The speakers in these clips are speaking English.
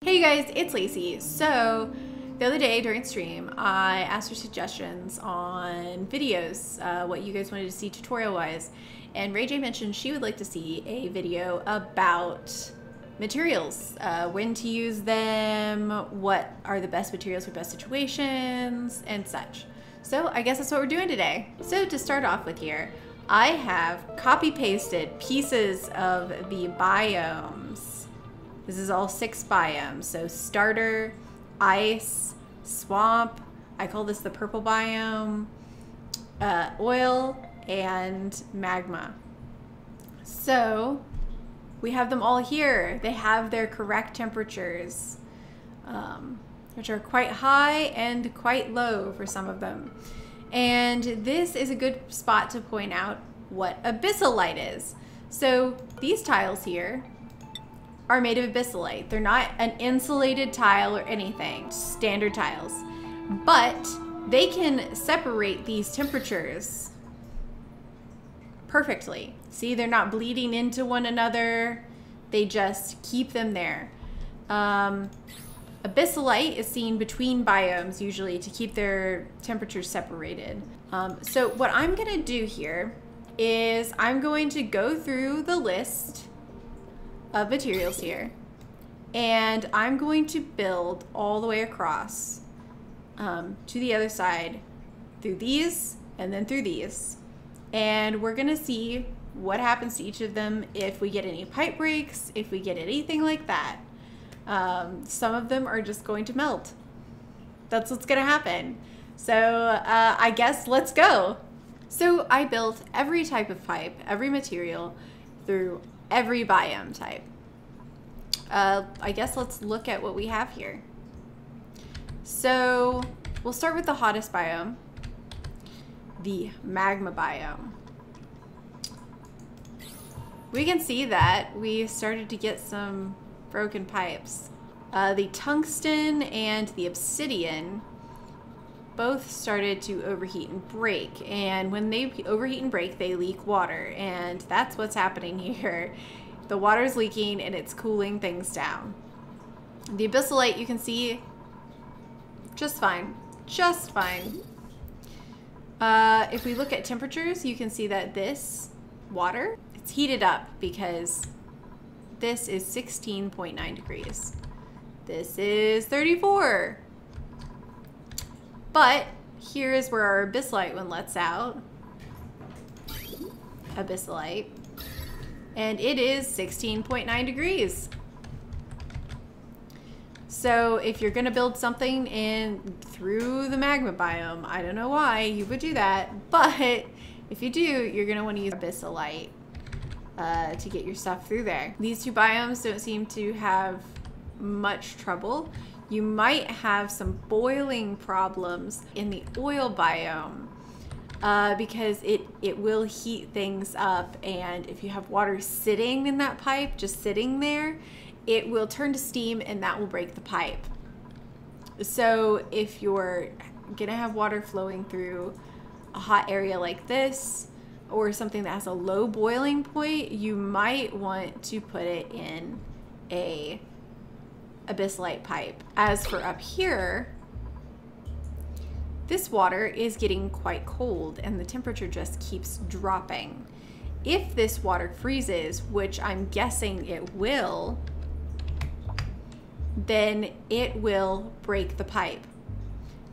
Hey you guys, it's Lacy. So the other day during stream, I asked for suggestions on videos, what you guys wanted to see tutorial wise. And Ray J mentioned she would like to see a video about materials, when to use them, what are the best materials for best situations, and such. So I guess that's what we're doing today. So to start off with here, I have copy pasted pieces of the biomes. This is all 6 biomes. So starter, ice, swamp, I call this the purple biome, oil, and magma. So we have them all here. They have their correct temperatures, which are quite high and quite low for some of them. And this is a good spot to point out what Abyssal Light is. So these tiles here are made of Abyssal Light. They're not an insulated tile or anything, standard tiles. But they can separate these temperatures perfectly. See, they're not bleeding into one another. They just keep them there. Abyssal Light is seen between biomes usually to keep their temperatures separated. So what I'm gonna do here is I'm going to go through the list of materials here, and I'm going to build all the way across to the other side through these and then through these, and we're gonna see what happens to each of them, if we get any pipe breaks, if we get anything like that. Some of them are just going to melt. That's what's gonna happen. So I guess let's go. So I built every type of pipe, every material through every biome type. I guess let's look at what we have here. So we'll start with the hottest biome, the magma biome. We can see that we started to get some broken pipes. The tungsten and the obsidian both started to overheat and break, and when they overheat and break, they leak water, and that's what's happening here. The water's leaking and it's cooling things down. The Abyssal Light, you can see, just fine, just fine. If we look at temperatures, you can see that this water, it's heated up because this is 16.9 degrees. This is 34. But here is where our Abyssal Light one lets out. Abyssal Light. And it is 16.9 degrees. So if you're gonna build something in through the magma biome, I don't know why you would do that, but if you do, you're gonna want to use Abyssal Light to get your stuff through there. These two biomes don't seem to have much trouble. You might have some boiling problems in the oil biome because it will heat things up, and if you have water sitting in that pipe, just sitting there, it will turn to steam and that will break the pipe. So if you're gonna have water flowing through a hot area like this, or something that has a low boiling point, you might want to put it in a Abyssal Light pipe. As for up here, this water is getting quite cold and the temperature just keeps dropping. If this water freezes, which I'm guessing it will, then it will break the pipe.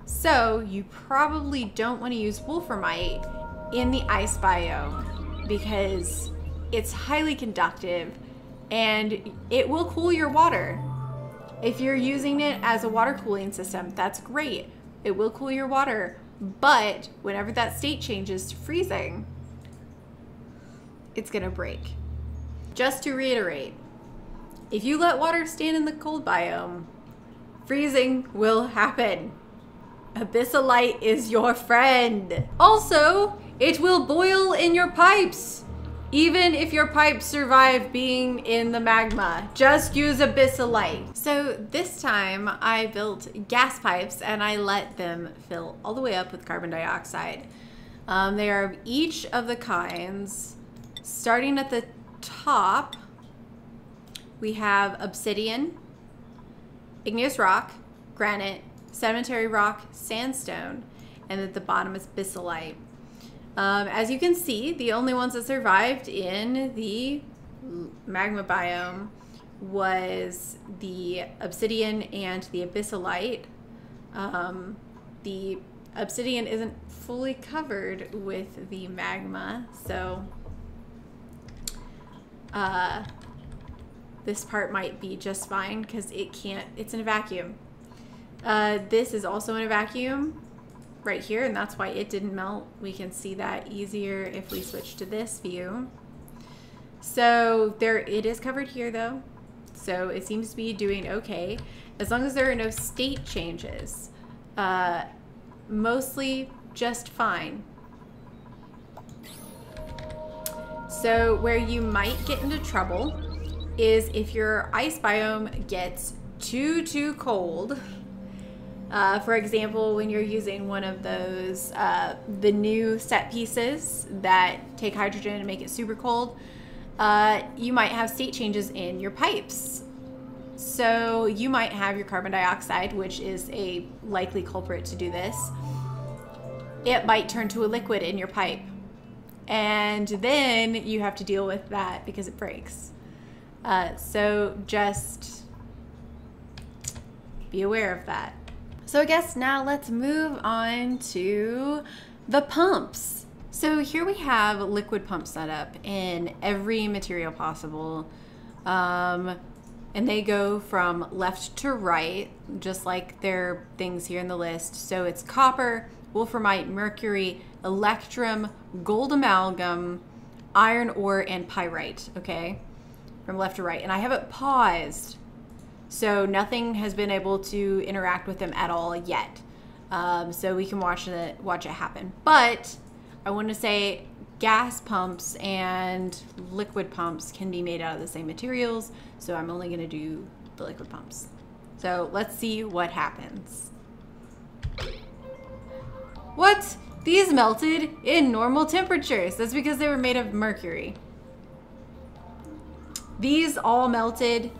So you probably don't want to use wolframite in the ice biome because it's highly conductive and it will cool your water. If you're using it as a water cooling system, that's great. It will cool your water, but whenever that state changes to freezing, it's gonna break. Just to reiterate, if you let water stand in the cold biome, freezing will happen. Abyssal Light is your friend. Also, it will boil in your pipes. Even if your pipes survive being in the magma, just use Abyssal Light. So this time I built gas pipes and I let them fill all the way up with carbon dioxide. They are of each of the kinds. Starting at the top, we have obsidian, igneous rock, granite, sedimentary rock, sandstone, and at the bottom is Abyssal Light. As you can see, the only ones that survived in the magma biome was the obsidian and the Abyssal Light. The obsidian isn't fully covered with the magma, so this part might be just fine because it's in a vacuum. This is also in a vacuum right here, and that's why it didn't melt. We can see that easier if we switch to this view. So it is covered here though, so it seems to be doing okay as long as there are no state changes. Mostly just fine. So where you might get into trouble is if your ice biome gets too cold. For example, when you're using one of those, the new set pieces that take hydrogen and make it super cold, you might have state changes in your pipes. So you might have your carbon dioxide, which is a likely culprit to do this. It might turn to a liquid in your pipe. And then you have to deal with that because it breaks. So just be aware of that. So I guess now let's move on to the pumps. So here we have liquid pumps set up in every material possible. And they go from left to right, just like their things here in the list. So it's copper, wolframite, mercury, electrum, gold amalgam, iron ore, and pyrite, okay? From left to right. And I have it paused, so nothing has been able to interact with them at all yet. So we can watch it happen. But I want to say gas pumps and liquid pumps can be made out of the same materials, so I'm only going to do the liquid pumps. So let's see what happens. What? These melted in normal temperatures. That's because they were made of mercury. These all melted,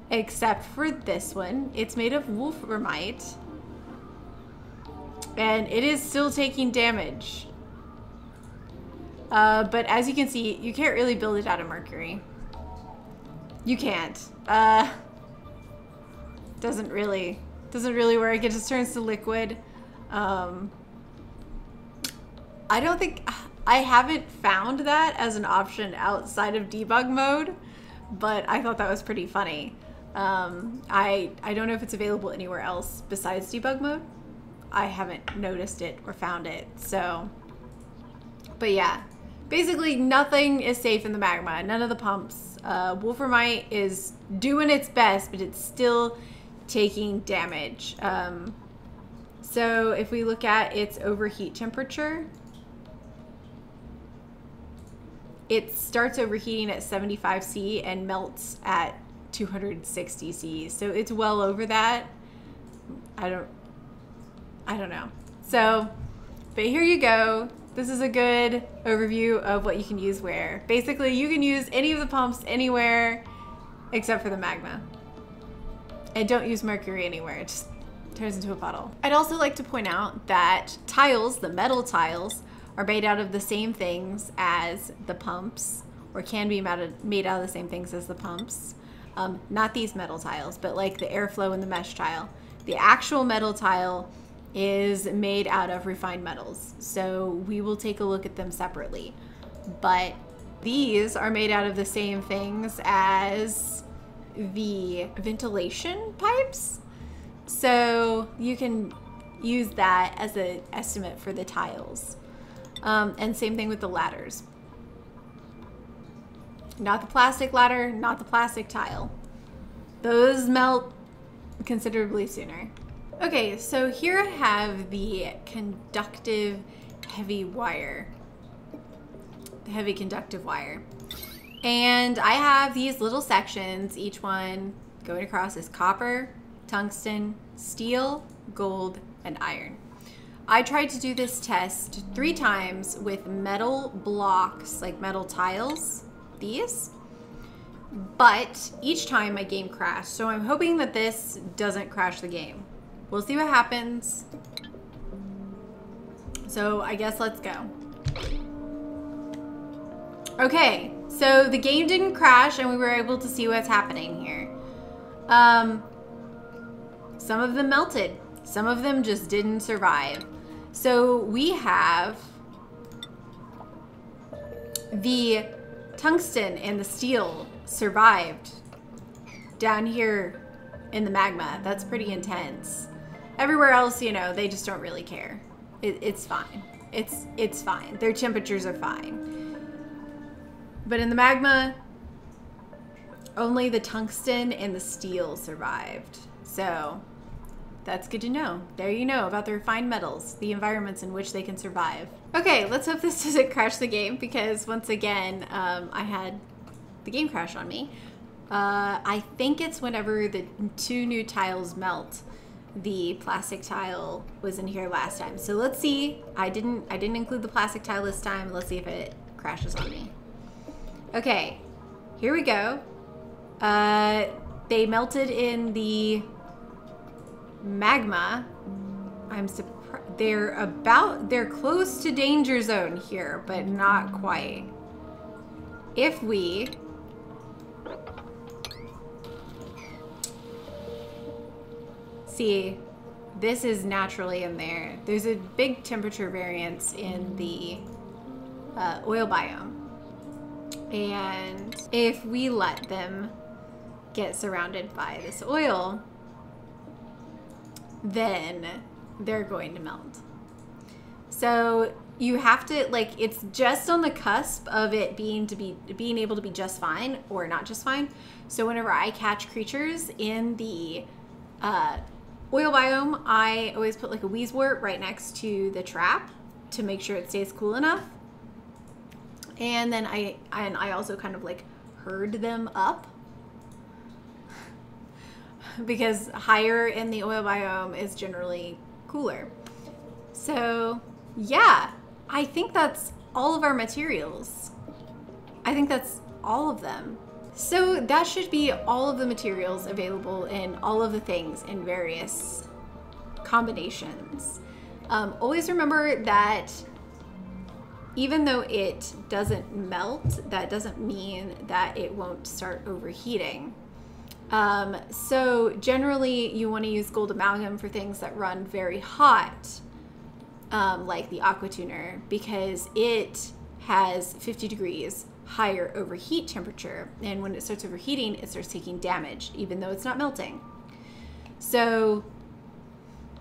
except for this one. It's made of wolframite, and it is still taking damage. But as you can see, you can't really build it out of mercury. You can't. Doesn't really work. It just turns to liquid. I haven't found that as an option outside of debug mode, but I thought that was pretty funny. I don't know if it's available anywhere else besides debug mode. I haven't noticed it or found it, so. But yeah, basically nothing is safe in the magma, none of the pumps. Wolframite is doing its best, but it's still taking damage. So if we look at its overheat temperature, it starts overheating at 75 C and melts at 260 C. So it's well over that. I don't know. So, but here you go. This is a good overview of what you can use where. Basically, you can use any of the pumps anywhere except for the magma. And don't use mercury anywhere. It just turns into a puddle. I'd also like to point out that tiles, the metal tiles, are made out of the same things as the pumps, or can be made out of the same things as the pumps. Not these metal tiles, but like the airflow and the mesh tile. The actual metal tile is made out of refined metals, so we will take a look at them separately. But these are made out of the same things as the ventilation pipes, so you can use that as an estimate for the tiles. And same thing with the ladders. Not the plastic ladder, not the plastic tile. Those melt considerably sooner. Okay, so here I have the conductive heavy wire. The heavy conductive wire. And I have these little sections, each one going across is copper, tungsten, steel, gold, and iron. I tried to do this test 3 times with metal blocks, like metal tiles, these, but each time my game crashed. So I'm hoping that this doesn't crash the game. We'll see what happens. So I guess let's go. Okay, so the game didn't crash and we were able to see what's happening here. Some of them melted. Some of them just didn't survive. So we have the tungsten and the steel survived down here in the magma. That's pretty intense. Everywhere else, you know, they just don't really care. It's fine. It's fine. Their temperatures are fine. But in the magma, only the tungsten and the steel survived. So that's good to know. There you know about the refined metals, the environments in which they can survive. Okay, let's hope this doesn't crash the game because once again, I had the game crash on me. I think it's whenever the 2 new tiles melt. The plastic tile was in here last time. So let's see. I didn't include the plastic tile this time. Let's see if it crashes on me. Okay, here we go. They melted in the magma. I'm surprised. They're close to danger zone here, but not quite. If we see, this is naturally in there. There's a big temperature variance in the oil biome. And if we let them get surrounded by this oil, then they're going to melt. So you have to, like, it's just on the cusp of it being able to be just fine or not just fine. So whenever I catch creatures in the oil biome, I always put like a wheezewort right next to the trap to make sure it stays cool enough. And then I also kind of like herd them up because higher in the oil biome is generally cooler. So yeah, I think that's all of our materials. I think that's all of them. So that should be all of the materials available in all of the things in various combinations. Always remember that even though it doesn't melt, that doesn't mean that it won't start overheating. So generally you want to use gold amalgam for things that run very hot, like the aqua tuner, because it has 50 degrees higher overheat temperature, and when it starts overheating, it starts taking damage, even though it's not melting. So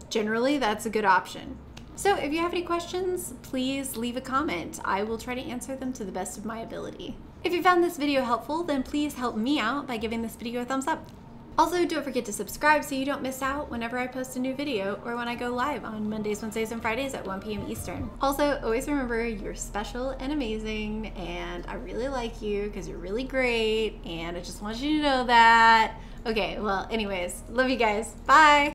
generally that's a good option. So if you have any questions, please leave a comment. I will try to answer them to the best of my ability. If you found this video helpful, then please help me out by giving this video a thumbs up. Also, don't forget to subscribe so you don't miss out whenever I post a new video or when I go live on Mondays, Wednesdays, and Fridays at 1 p.m. Eastern. Also, always remember you're special and amazing, and I really like you because you're really great, and I just want you to know that. Okay, well, anyways, love you guys. Bye!